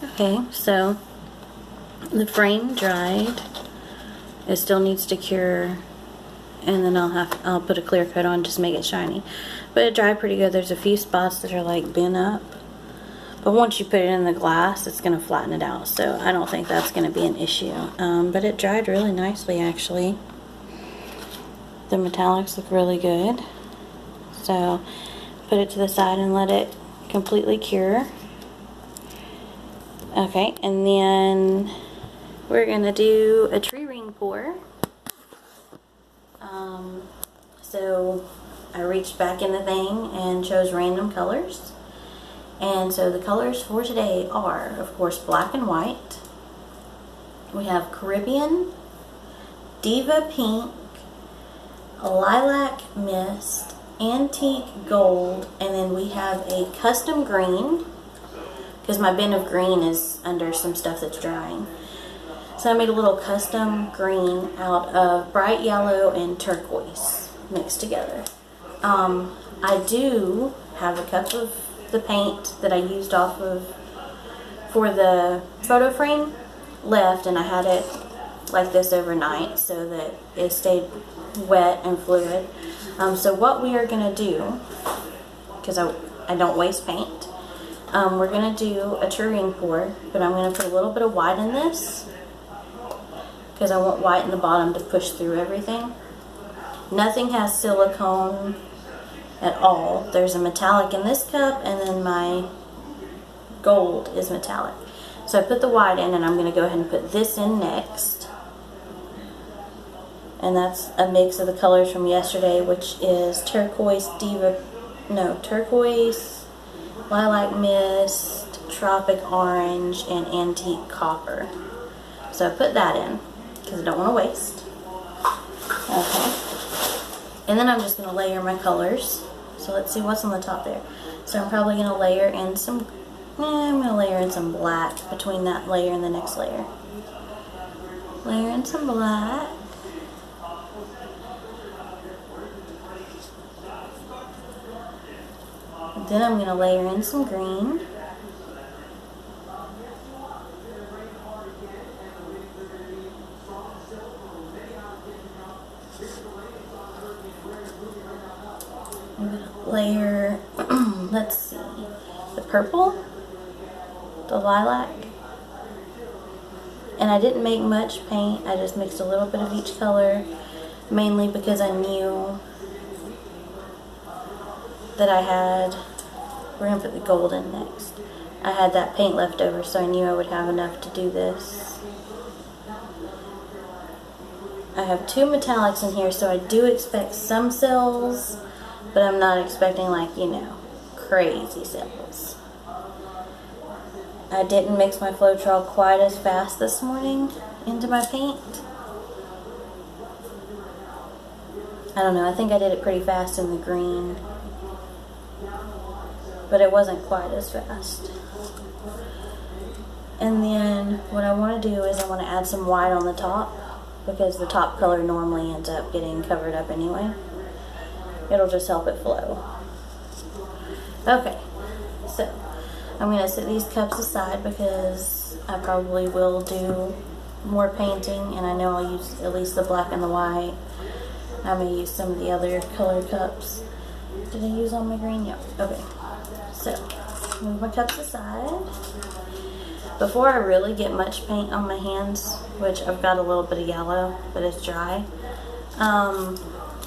Okay, so the frame dried. It still needs to cure, and then I'll put a clear coat on just to make it shiny. But it dried pretty good. There's a few spots that are like bent up, but once you put it in the glass, it's going to flatten it out. So I don't think that's going to be an issue. But it dried really nicely, actually. The metallics look really good. So put it to the side and let it completely cure. Okay, and then we're going to do a tree ring pour. So I reached back in the thing and chose random colors. And so the colors for today are, of course, black and white. We have Caribbean, Diva Pink, Lilac Mist, Antique Gold, and then we have a custom green, because my bin of green is under some stuff that's drying. So I made a little custom green out of bright yellow and turquoise mixed together. I do have a cup of the paint that I used off of for the photo frame left, and I had it like this overnight so that it stayed wet and fluid. So what we are going to do, because I don't waste paint, we're going to do a tree ring pour, but I'm going to put a little bit of white in this because I want white in the bottom to push through everything. Nothing has silicone at all. There's a metallic in this cup, and then my gold is metallic. So I put the white in, and I'm going to go ahead and put this in next. And that's a mix of the colors from yesterday, which is turquoise, turquoise, lilac mist, tropic orange, and antique copper. So I put that in because I don't want to waste. Okay. And then I'm just going to layer my colors. So let's see what's on the top there. So I'm probably going to layer in some, I'm going to layer in some black between that layer and the next layer. Layer in some black. Then I'm going to layer in some green. I'm going to layer, let's see, the purple, the lilac. And I didn't make much paint. I just mixed a little bit of each color, mainly because I knew that I had, we're going to put the gold in next. I had that paint left over, so I knew I would have enough to do this. I have two metallics in here, so I do expect some cells, but I'm not expecting, like, you know, crazy cells. I didn't mix my Floetrol quite as fast this morning into my paint. I don't know, I think I did it pretty fast in the green, but it wasn't quite as fast. And then what I want to do is I want to add some white on the top, because the top color normally ends up getting covered up anyway. It'll just help it flow. Okay, so I'm going to set these cups aside because I probably will do more painting, and I know I'll use at least the black and the white. I may use some of the other color cups. Did I use all my green? Yeah. Okay. So, move my cups aside. Before I really get much paint on my hands, which I've got a little bit of yellow, but it's dry,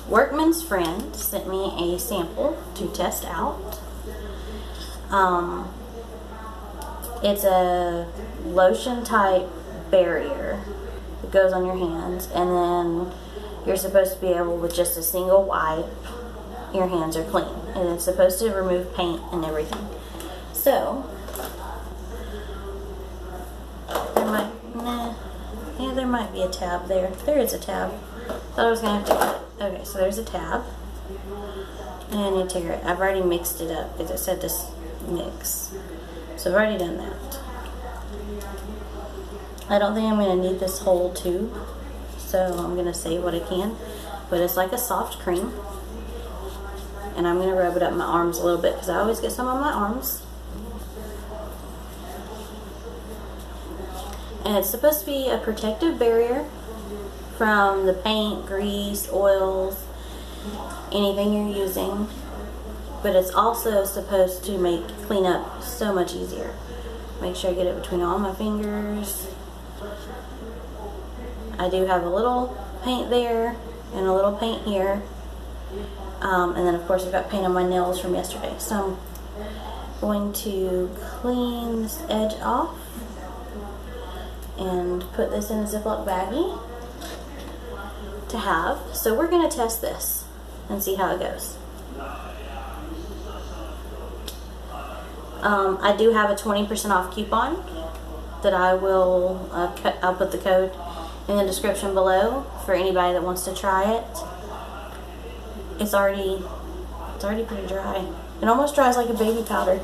Workman's Friend sent me a sample to test out. It's a lotion type barrier that goes on your hands, and then you're supposed to be able, with just a single wipe, your hands are clean, and it's supposed to remove paint and everything. So there might be a tab there. There is a tab. Thought I was gonna have to cut it. Okay, so there's a tab, and I need to tear it. I've already mixed it up because it said this mix, so I've already done that. I don't think I'm gonna need this whole tube, so I'm gonna save what I can. But it's like a soft cream, and I'm gonna rub it up my arms a little bit because I always get some on my arms. And it's supposed to be a protective barrier from the paint, grease, oils, anything you're using. But it's also supposed to make cleanup so much easier. Make sure I get it between all my fingers. I do have a little paint there and a little paint here. And then of course I've got paint on my nails from yesterday. So I'm going to clean this edge off and put this in a Ziploc baggie to have. So we're going to test this and see how it goes. I do have a 20% off coupon that I will I'll put the code in the description below for anybody that wants to try it. It's already pretty dry. It almost dries like a baby powder.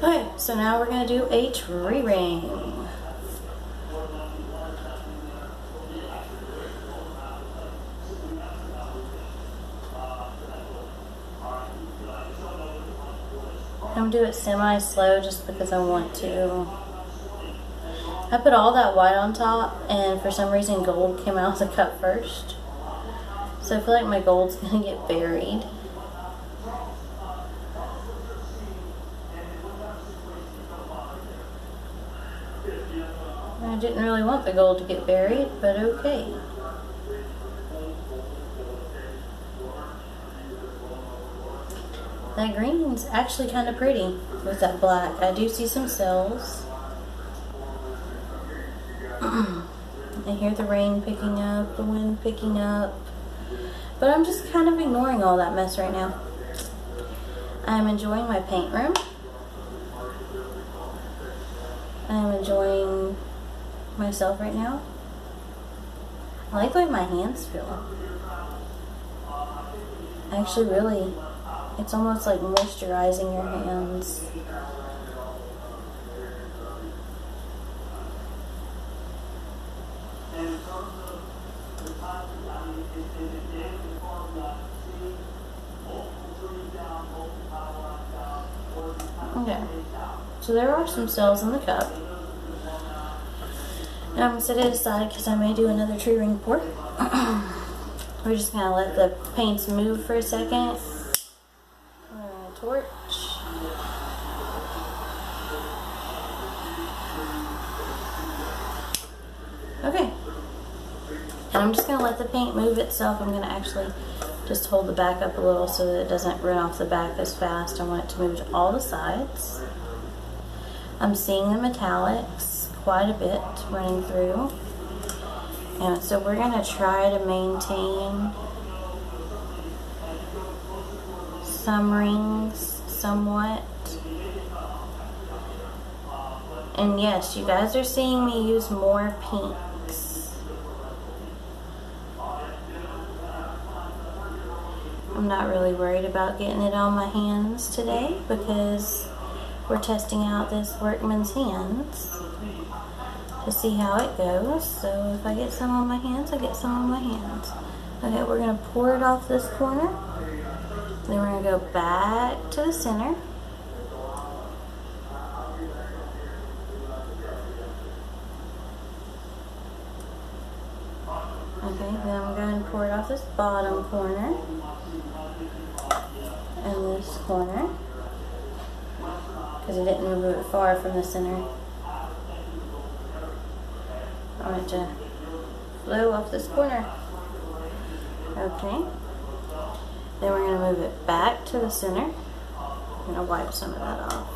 Okay, so now we're going to do a tree ring. I'm going to do it semi-slow just because I want to. I put all that white on top, and for some reason gold came out of the cup first. So I feel like my gold's going to get buried. I didn't really want the gold to get buried, but okay. That green's actually kind of pretty with that black. I do see some cells. I hear the rain picking up, the wind picking up. But I'm just kind of ignoring all that mess right now. I'm enjoying my paint room. I'm enjoying myself right now. I like the way my hands feel. Actually, really, it's almost like moisturizing your hands. Okay, so there are some cells in the cup. And I'm going to set it aside because I may do another tree ring pour. We're just going to let the paints move for a second. We're going to torch. Okay. And I'm just going to let the paint move itself. I'm going to actually just hold the back up a little so that it doesn't run off the back as fast. I want it to move to all the sides. I'm seeing the metallics quite a bit running through. And so we're going to try to maintain some rings somewhat. And yes, you guys are seeing me use more pinks. I'm not really worried about getting it on my hands today because we're testing out this workman's hands to see how it goes. So if I get some on my hands, I get some on my hands. Okay, we're going to pour it off this corner. Then we're going to go back to the center. Okay, then I'm going to pour it off this bottom corner. And this corner. Because it didn't move it far from the center. I want it to flow off this corner. Okay. Then we're going to move it back to the center. I'm going to wipe some of that off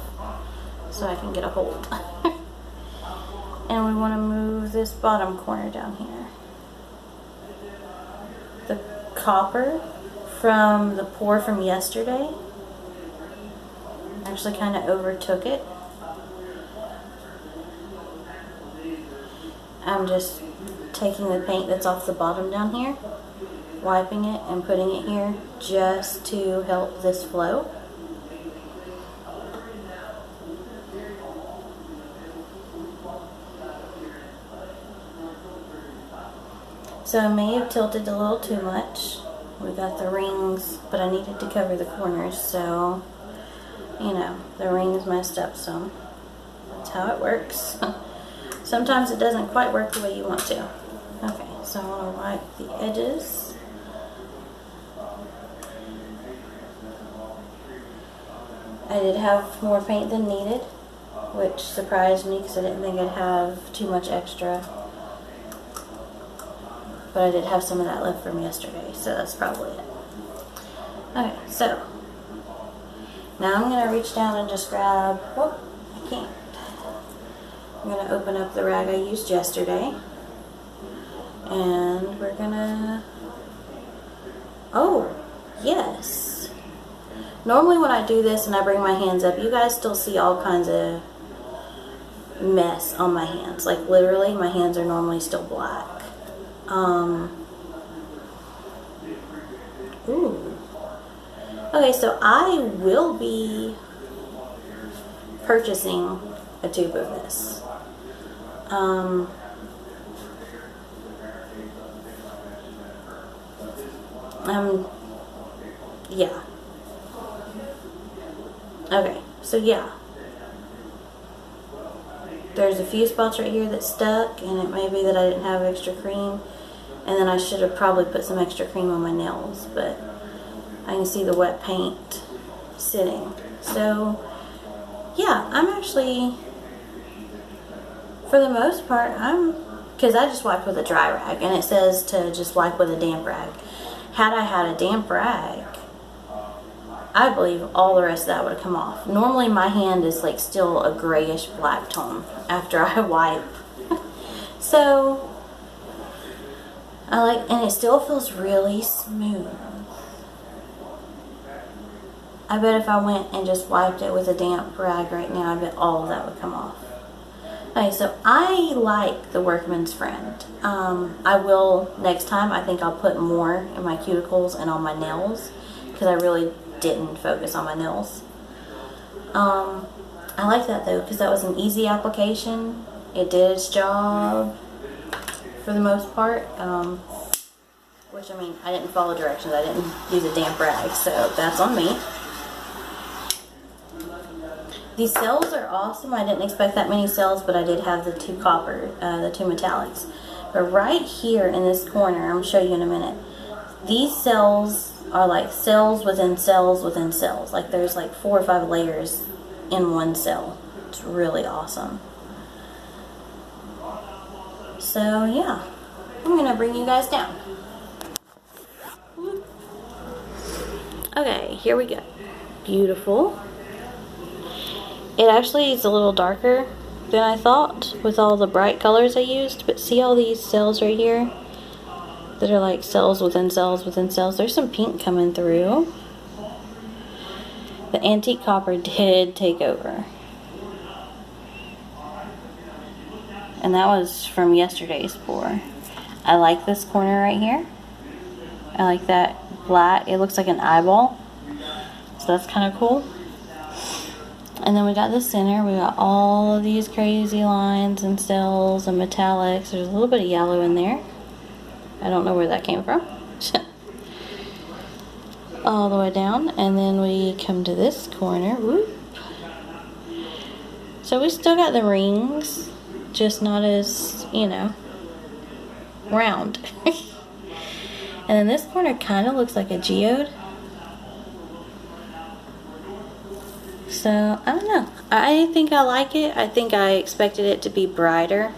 so I can get a hold. And we want to move this bottom corner down here. The copper from the pour from yesterday actually kind of overtook it. I'm just taking the paint that's off the bottom down here, wiping it and putting it here just to help this flow. So I may have tilted a little too much. We got the rings, but I needed to cover the corners, so, you know, the rings messed up some. That's how it works. Sometimes it doesn't quite work the way you want to. Okay, so I want to wipe the edges. I did have more paint than needed, which surprised me because I didn't think I'd have too much extra. But I did have some of that left from yesterday, so that's probably it. Okay, so now I'm going to reach down and just grab, oh, I can't. I'm going to open up the rag I used yesterday. And we're going to, oh, yes. Normally when I do this and I bring my hands up, you guys still see all kinds of mess on my hands. Like literally, my hands are normally still black. Ooh. Okay, so I will be purchasing a tube of this. Yeah. Okay, so yeah. There's a few spots right here that stuck, and it may be that I didn't have extra cream. And then I should have probably put some extra cream on my nails, but I can see the wet paint sitting. So, yeah, I'm actually, for the most part, because I just wiped with a dry rag, and it says to just wipe with a damp rag. Had I had a damp rag, I believe all the rest of that would have come off. Normally my hand is like still a grayish black tone after I wipe. So, and it still feels really smooth. I bet if I went and just wiped it with a damp rag right now, I bet all of that would come off. Okay, so I like the Workman's Friend. I will, next time, I think I'll put more in my cuticles and on my nails, because I really didn't focus on my nails. I like that though, because that was an easy application. It did its job for the most part. Which, I mean, I didn't follow directions. I didn't use a damp rag, so that's on me. These cells are awesome. I didn't expect that many cells, but I did have the two metallics. But right here in this corner, I'm going to show you in a minute, these cells are like cells within cells within cells. Like there's like 4 or 5 layers in one cell. It's really awesome. So yeah, I'm going to bring you guys down. Okay, here we go. Beautiful. It actually is a little darker than I thought with all the bright colors I used, but see all these cells right here that are like cells within cells within cells? There's some pink coming through. The antique copper did take over. And that was from yesterday's pour. I like this corner right here. I like that black. It looks like an eyeball. So that's kind of cool. And then we got the center. We got all of these crazy lines and cells and metallics. There's a little bit of yellow in there. I don't know where that came from. All the way down. And then we come to this corner. Whoop. So we still got the rings. Just not as, you know, round. And then this corner kind of looks like a geode. So, I don't know. I think I like it. I think I expected it to be brighter.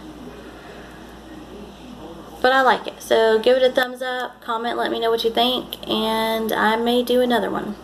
But I like it. So, give it a thumbs up. Comment, let me know what you think. And I may do another one.